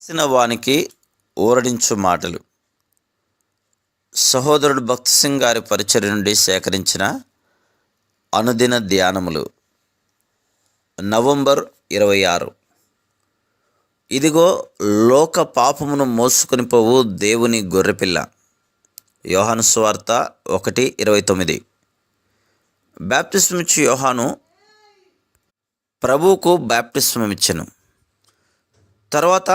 చేసిన వానికి ఊరడించు మాటలు. సహోదరుడు భక్త్ సింగ్ గారి పరిచర్య నుండి సేకరించిన అనుదిన ధ్యానములు. నవంబర్ 26. ఇదిగో లోక పాపమును మోసుకొని పోవు దేవుని గొర్రెపిల్ల. యోహాను సువార్త 1:29. బాప్తిస్మమిచ్చు యోహాను ప్రభువుకు బాప్తిస్మమిచ్చెను. తర్వాత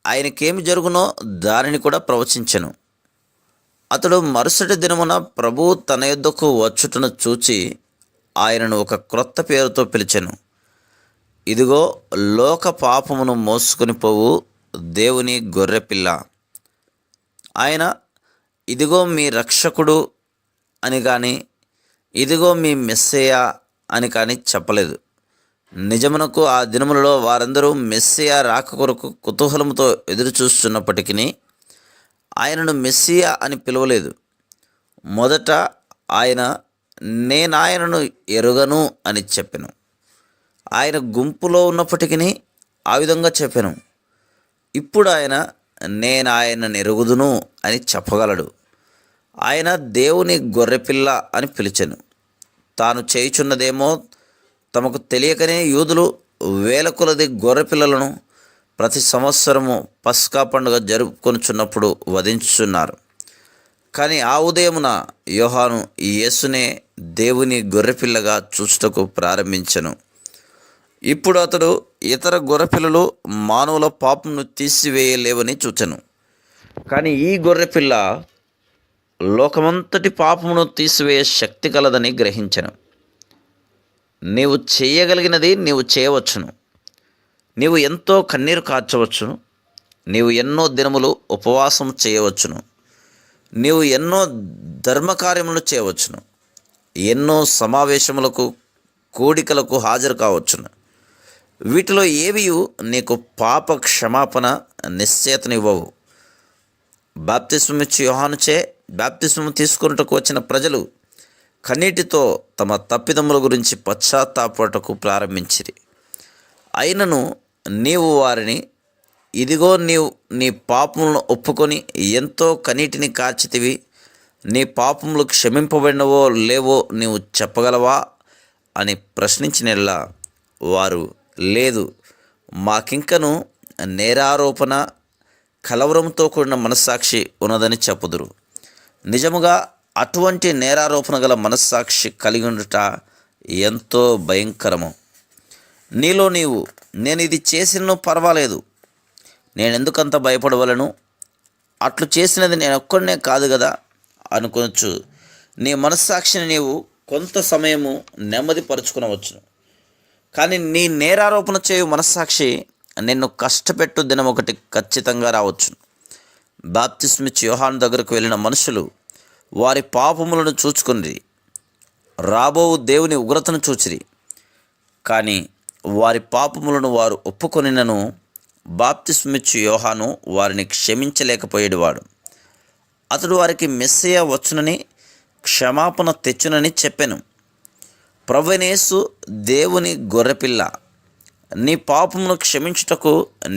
ఆయనకేమి జరుగునో దానిని కూడా ప్రవచించెను. అతడు మరుసటి దినమున ప్రభువు తన యొద్దకు వచ్చుటను చూచి ఆయనను ఒక క్రొత్త పేరుతో పిలిచెను. ఇదిగో లోక పాపమును మోసుకొని పోవు దేవుని గొర్రెపిల్ల. ఆయన ఇదిగో మీ రక్షకుడు అని కానీ, ఇదిగో మీ మెస్సయ్య అని కానీ చెప్పలేదు. నిజమునకు ఆ దినములలో వారందరూ మెస్సియా రాక కొరకు కుతూహలంతో ఎదురుచూస్తున్నప్పటికీ ఆయనను మెస్సియా అని పిలవలేదు. మొదట ఆయన నేనాయనను ఎరుగను అని చెప్పెను. ఆయన గుంపులో ఉన్నప్పటికీ ఆ విధంగా చెప్పెను. ఇప్పుడు ఆయన నేనాయనను ఎరుగుదును అని చెప్పగలడు. ఆయన దేవుని గొర్రెపిల్ల అని పిలిచెను. తాను చేయుచున్నదేమో తమకు తెలియకనే యూదులు వేల కొలది గొర్రెపిల్లలను ప్రతి సంవత్సరము పస్కా పండుగ జరుపుకొనుచున్నప్పుడు వధించుచున్నారు. కానీ ఆ ఉదయమున యోహాను యేసునే దేవుని గొర్రెపిల్లగా చూచుటకు ప్రారంభించెను. ఇప్పుడు అతడు ఇతర గొర్రెపిల్లలు మానవుల పాపమును తీసివేయలేవని చూచెను. కానీ ఈ గొర్రెపిల్ల లోకమంతటి పాపమును తీసివేయ శక్తి కలదని గ్రహించెను. నీవు చేయగలిగినది నీవు చేయవచ్చును. నీవు ఎంతో కన్నీరు కార్చవచ్చును. నీవు ఎన్నో దినములు ఉపవాసం చేయవచ్చును. నీవు ఎన్నో ధర్మకార్యములు చేయవచ్చును. ఎన్నో సమావేశములకు కూడికలకు హాజరు కావచ్చును. వీటిలో ఏవియు నీకు పాప క్షమాపణ నిశ్చేతనివ్వవు. బాప్తిస్మమిచ్చు యోహానుచే బాప్తిస్మము తీసుకొనుటకు వచ్చిన ప్రజలు కన్నీటితో తమ తప్పిదముల గురించి పశ్చాత్తాపడటకు ప్రారంభించిరి. అయినను నీవు వారిని ఇదిగో నీవు నీ పాపములను ఒప్పుకొని ఎంతో కన్నీటిని కార్చితివి, నీ పాపములు క్షమింపబడినవో లేవో నీవు చెప్పగలవా అని ప్రశ్నించినలా వారు లేదు, మాకింకను నేరారోపణ కలవరంతో కూడిన మనస్సాక్షి ఉన్నదని చెప్పుదురు. నిజముగా అటువంటి నేరారోపణ గల మనస్సాక్షి కలిగి ఉండుట ఎంతో భయంకరము. నీలో నీవు నేను ఇది చేసినను పర్వాలేదు, నేనెందుకంత భయపడవలను, అట్లు చేసినది నేను ఒక్కడనే కాదు కదా అనుకొనొచ్చు. నీ మనస్సాక్షిని నీవు కొంత సమయము నెమ్మదిపరుచుకునవచ్చును. కానీ నీ నేరారోపణ చేయు మనస్సాక్షి నిన్ను కష్టపెట్టు దినం ఒకటి ఖచ్చితంగా రావచ్చును. బాప్తిస్మిచ్చు యోహాను దగ్గరకు వెళ్ళిన మనుషులు వారి పాపములను చూచుకుని రాబో దేవుని ఉగ్రతను చూచిరి. కానీ వారి పాపములను వారు ఒప్పుకొనినను బాప్తిస్మిచ్చు యోహాను వారిని క్షమించలేకపోయేవాడు. అతడు వారికి మెస్సయ్య వచ్చునని క్షమాపణ తెచ్చునని చెప్పెను. ప్రభువైన యేసు దేవుని గొర్రెపిల్ల, నీ పాపమును క్షమించుటకు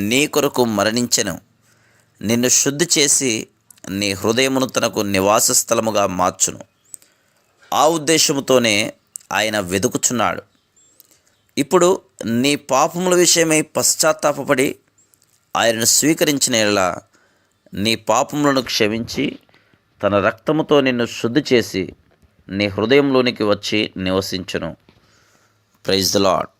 నీ కొరకు మరణించెను. నిన్ను శుద్ధి చేసి నీ హృదయమును తనకు నివాస స్థలముగా మార్చును. ఆ ఉద్దేశముతోనే ఆయన వెదుకుచున్నాడు. ఇప్పుడు నీ పాపముల విషయమై పశ్చాత్తాపపడి ఆయనను స్వీకరించిన యెడల నీ పాపములను క్షమించి తన రక్తముతో నిన్ను శుద్ధి చేసి నీ హృదయంలోనికి వచ్చి నివసించును. Praise the lord.